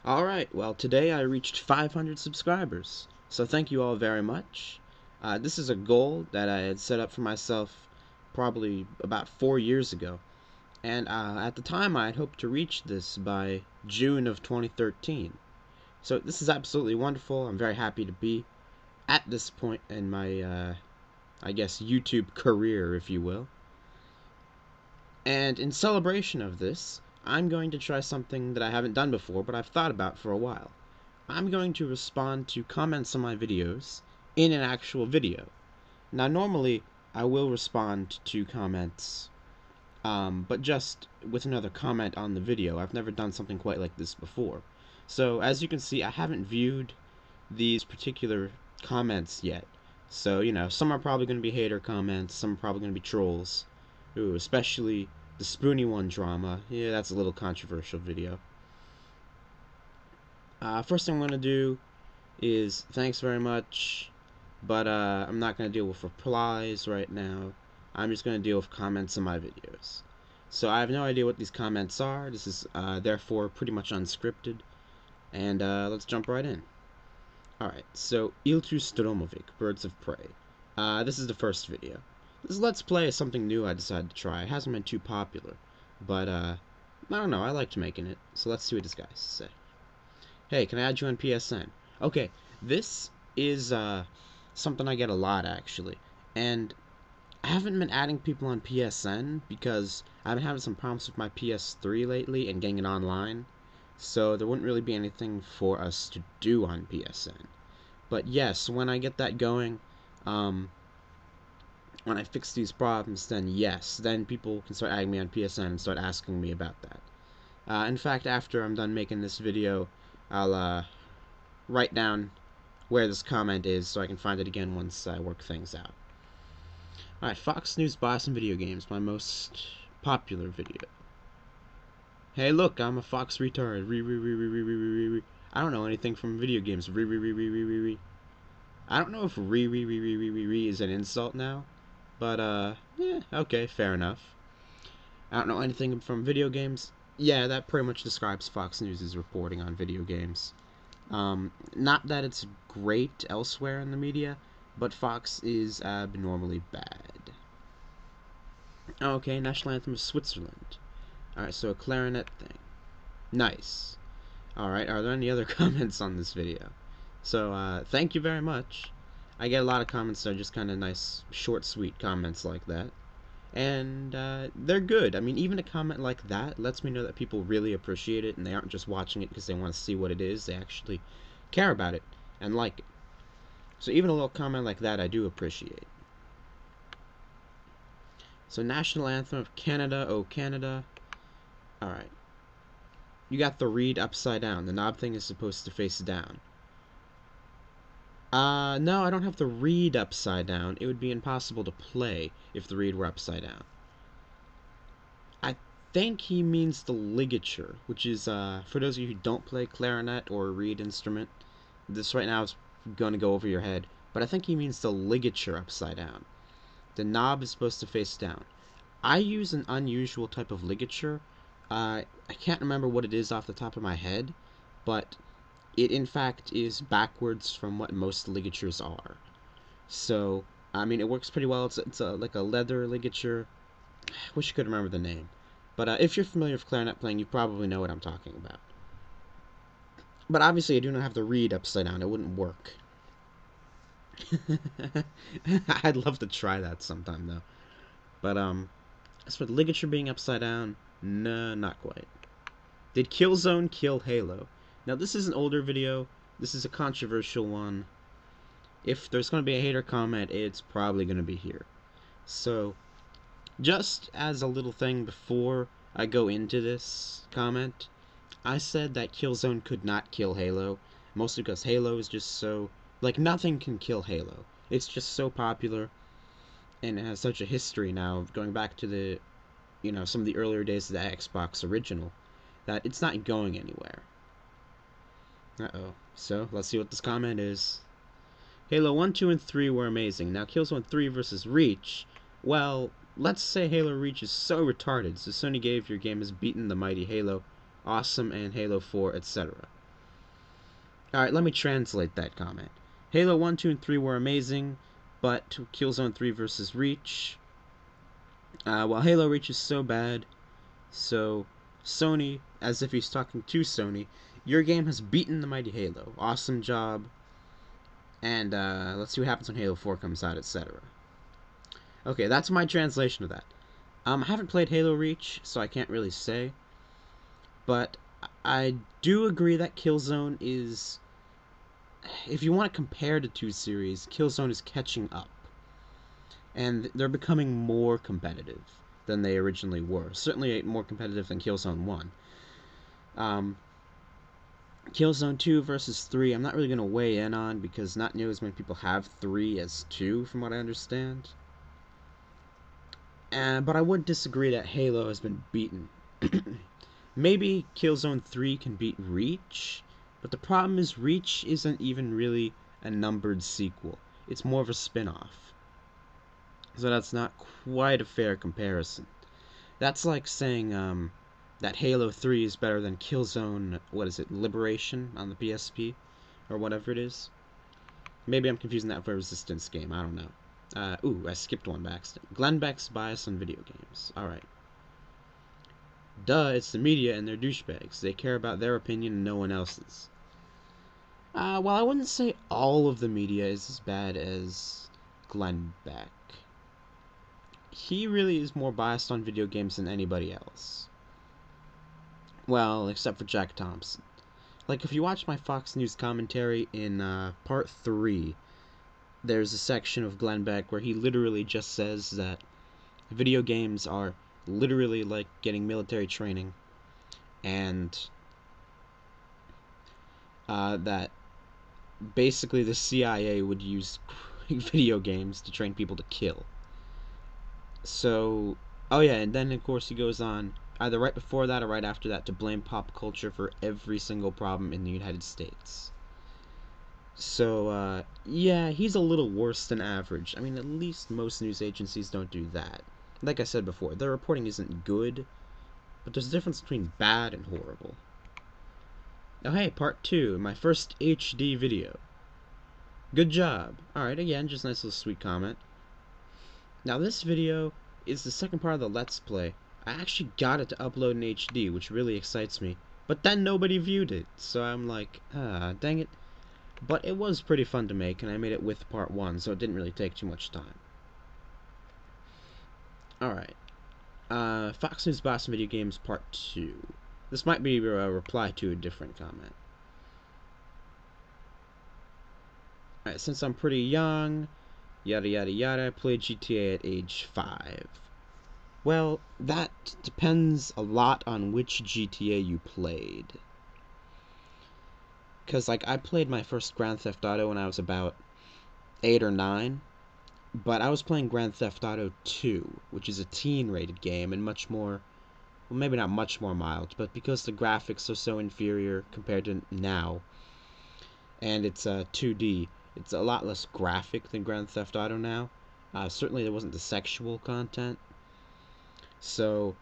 Alright, well today I reached 500 subscribers, so thank you all very much. This is a goal that I had set up for myself probably about 4 years ago, and at the time I had hoped to reach this by June of 2013. So this is absolutely wonderful. I'm very happy to be at this point in my, I guess, YouTube career, if you will. And in celebration of this, I'm going to try something that I haven't done before, but I've thought about for a while. I'm going to respond to comments on my videos in an actual video. Now, normally, I will respond to comments, but just with another comment on the video. I've never done something quite like this before. So, as you can see, I haven't viewed these particular comments yet. So, some are probably going to be hater comments, some are probably going to be trolls. Ooh, especially the Spoony One drama. Yeah, that's a little controversial video. First thing I'm going to do is thanks very much, but I'm not going to deal with replies right now. I'm just going to deal with comments on my videos. So I have no idea what these comments are. This is therefore pretty much unscripted. And let's jump right in. Alright, so Iltu Stromovic, Birds of Prey. This is the first video. This Let's Play is something new I decided to try. It hasn't been too popular, but I don't know, I liked making it. So let's see what this guy has to say. Hey, can I add you on PSN? Okay, this is something I get a lot, actually. And I haven't been adding people on PSN because I've been having some problems with my PS3 lately and getting it online. So there wouldn't really be anything for us to do on PSN. But yes, when I get that going, when I fix these problems, then yes, then people can start adding me on PSN and start asking me about that. In fact, after I'm done making this video, I'll write down where this comment is so I can find it again once I work things out. Alright, Fox News buy some video games, my most popular video. Hey look, I'm a Fox retard. I don't know anything from video games. I don't know if is an insult now. But, yeah, okay, fair enough. I don't know anything from video games. Yeah, that pretty much describes Fox News' reporting on video games. Not that it's great elsewhere in the media, but Fox is abnormally bad. Okay, National Anthem of Switzerland. Alright, so a clarinet thing. Nice. Alright, are there any other comments on this video? So, thank you very much. I get a lot of comments that are just kind of nice, short, sweet comments like that. And they're good. I mean, even a comment like that lets me know that people really appreciate it and they aren't just watching it because they want to see what it is. They actually care about it and like it. So even a little comment like that I do appreciate. So National Anthem of Canada, oh Canada. Alright. You got the reed upside down. The knob thing is supposed to face down. No, I don't have the reed upside down. It would be impossible to play if the reed were upside down. I think he means the ligature, which is, for those of you who don't play clarinet or a reed instrument, this right now is going to go over your head, but I think he means the ligature upside down. The knob is supposed to face down. I use an unusual type of ligature. I can't remember what it is off the top of my head, but it, in fact, is backwards from what most ligatures are. So, I mean, it works pretty well. It's like a leather ligature. I wish I could remember the name. But if you're familiar with clarinet playing, you probably know what I'm talking about. But obviously, I do not have the reed upside down. It wouldn't work. I'd love to try that sometime, though. But, as for the ligature being upside down, no, not quite. Did Killzone kill Halo? Now, this is an older video. This is a controversial one. If there's going to be a hater comment, it's probably going to be here. So, just as a little thing before I go into this comment, I said that Killzone could not kill Halo, mostly because Halo is just so... like, nothing can kill Halo. It's just so popular, and it has such a history now, going back to the, some of the earlier days of the Xbox original, that it's not going anywhere. Uh-oh. So, let's see what this comment is. Halo 1, 2, and 3 were amazing. Now, Killzone 3 versus Reach. Well, let's say Halo Reach is so retarded, so Sony gave your game has beaten the mighty Halo, Awesome, and Halo 4, etc. Alright, let me translate that comment. Halo 1, 2, and 3 were amazing, but Killzone 3 versus Reach. While Halo Reach is so bad, so Sony, as if he's talking to Sony, your game has beaten the mighty Halo. Awesome job. And let's see what happens when Halo 4 comes out, etc. Okay, that's my translation of that. I haven't played Halo Reach, so I can't really say. But I do agree that Killzone is... If you want to compare the two series, Killzone is catching up. And they're becoming more competitive than they originally were. Certainly more competitive than Killzone 1. Killzone 2 versus 3, I'm not really going to weigh in on, because not nearly as many people have 3 as 2, from what I understand. But I would disagree that Halo has been beaten. Maybe Killzone 3 can beat Reach, but the problem is Reach isn't even really a numbered sequel. It's more of a spin-off. So that's not quite a fair comparison. That's like saying that Halo 3 is better than Killzone, what is it, Liberation on the PSP? Or whatever it is. Maybe I'm confusing that for a Resistance game, I don't know. Ooh, I skipped one by accident. Glenn Beck's bias on video games. Alright. Duh, it's the media and they're douchebags. They care about their opinion and no one else's. Well, I wouldn't say all of the media is as bad as Glenn Beck. He really is more biased on video games than anybody else. Well, except for Jack Thompson. Like, if you watch my Fox News commentary in part 3, there's a section of Glenn Beck where he literally just says that video games are literally like getting military training, and that basically the CIA would use video games to train people to kill. So, oh yeah, and then of course he goes on, either right before that or right after that, to blame pop culture for every single problem in the United States. So, yeah, he's a little worse than average. I mean, at least most news agencies don't do that. Like I said before, their reporting isn't good, but there's a difference between bad and horrible. Oh hey, part 2, my first HD video. Good job. Alright, again, just a nice little sweet comment. Now this video is the second part of the Let's Play. I actually got it to upload in HD, which really excites me. But then nobody viewed it, so I'm like, dang it. But it was pretty fun to make, and I made it with part 1, so it didn't really take too much time. Alright. Fox News Boss Video Games Part 2. This might be a reply to a different comment. Alright, since I'm pretty young, yada yada yada, I played GTA at age 5. Well, that depends a lot on which GTA you played. Because, like, I played my first Grand Theft Auto when I was about 8 or 9. But I was playing Grand Theft Auto 2, which is a teen-rated game and much more, well, maybe not much more mild, but because the graphics are so inferior compared to now, and it's 2D, it's a lot less graphic than Grand Theft Auto now. Certainly there wasn't the sexual content. So,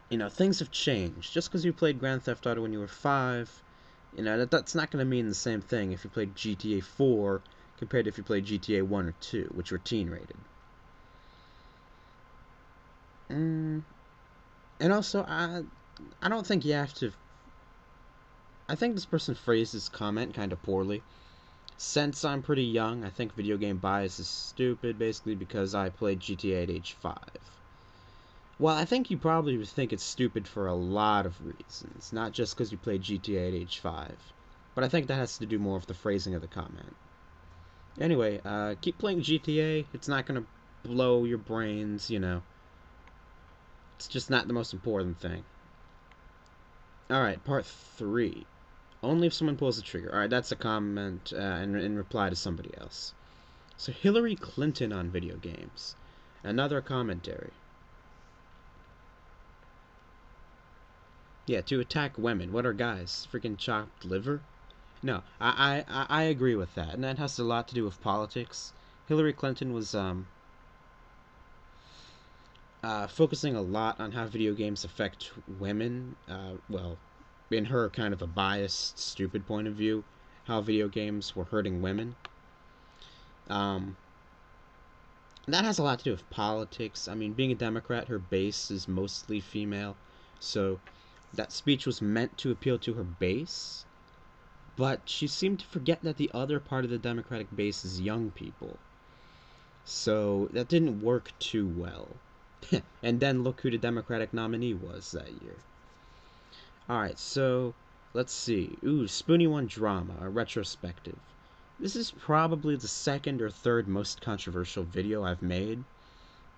you know, things have changed. Just because you played Grand Theft Auto when you were 5, you know, that's not going to mean the same thing if you played GTA 4 compared to if you played GTA 1 or 2, which were teen-rated. And also, I don't think you have to... I think this person phrased his comment kind of poorly. Since I'm pretty young, I think video game bias is stupid, basically because I played GTA at age 5. Well, I think you probably would think it's stupid for a lot of reasons, not just because you played GTA at age 5. But I think that has to do more with the phrasing of the comment. Anyway, keep playing GTA. It's not going to blow your brains, you know. It's just not the most important thing. Alright, part 3. Only if someone pulls the trigger. Alright, that's a comment in reply to somebody else. So, Hillary Clinton on video games. Another commentary. Yeah, to attack women. What are guys? Freaking chopped liver? No, I agree with that, and that has a lot to do with politics. Hillary Clinton was focusing a lot on how video games affect women. Well, in her kind of a biased, stupid point of view, how video games were hurting women. Um, that has a lot to do with politics. I mean, being a Democrat, her base is mostly female, so that speech was meant to appeal to her base, but she seemed to forget that the other part of the Democratic base is young people. So that didn't work too well. And then look who the Democratic nominee was that year. Alright, so let's see. Ooh, Spoonie One Drama, a retrospective. This is probably the second or third most controversial video I've made.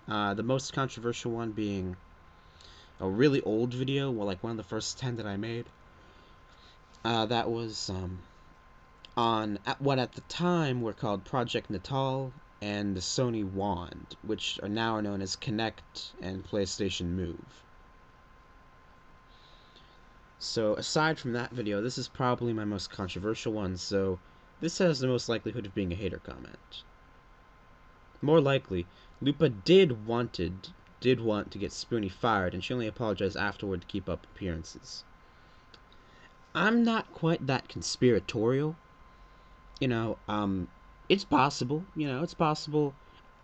The most controversial one being a really old video, well, like one of the first 10 that I made. That was on what at the time were called Project Natal and the Sony Wand, which are now known as Kinect and PlayStation Move. So aside from that video, this is probably my most controversial one, so this has the most likelihood of being a hater comment. More likely, Lupa did want to get Spoonie fired, and she only apologized afterward to keep up appearances. I'm not quite that conspiratorial. It's possible. It's possible.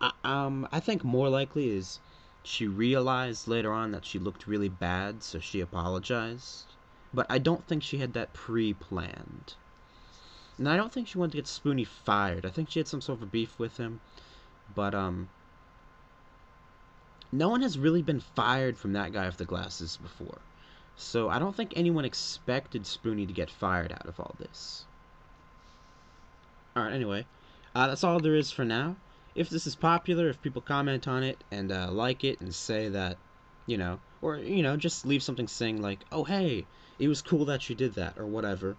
I think more likely is she realized later on that she looked really bad, so she apologized. But I don't think she had that pre-planned. And I don't think she wanted to get Spoonie fired. I think she had some sort of a beef with him. But, no one has really been fired from that guy with the glasses before. So I don't think anyone expected Spoonie to get fired out of all this. Alright, anyway. That's all there is for now. If this is popular, if people comment on it and like it and say that, or, just leave something saying like, oh, hey, it was cool that you did that, or whatever,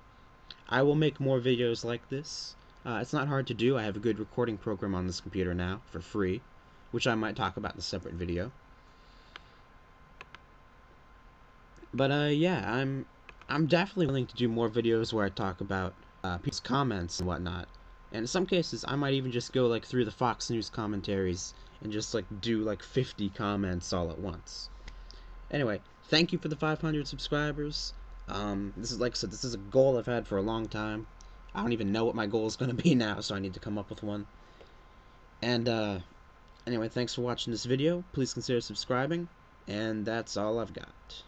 I will make more videos like this. It's not hard to do. I have a good recording program on this computer now, for free, which I might talk about in a separate video. But, yeah, I'm definitely willing to do more videos where I talk about people's comments and whatnot. And in some cases, I might even just go, like, through the Fox News commentaries and just, like, do, like, 50 comments all at once. Anyway, thank you for the 500 subscribers. This is, like I said, this is a goal I've had for a long time. I don't even know what my goal is going to be now, so I need to come up with one. And, anyway, thanks for watching this video. Please consider subscribing. And that's all I've got.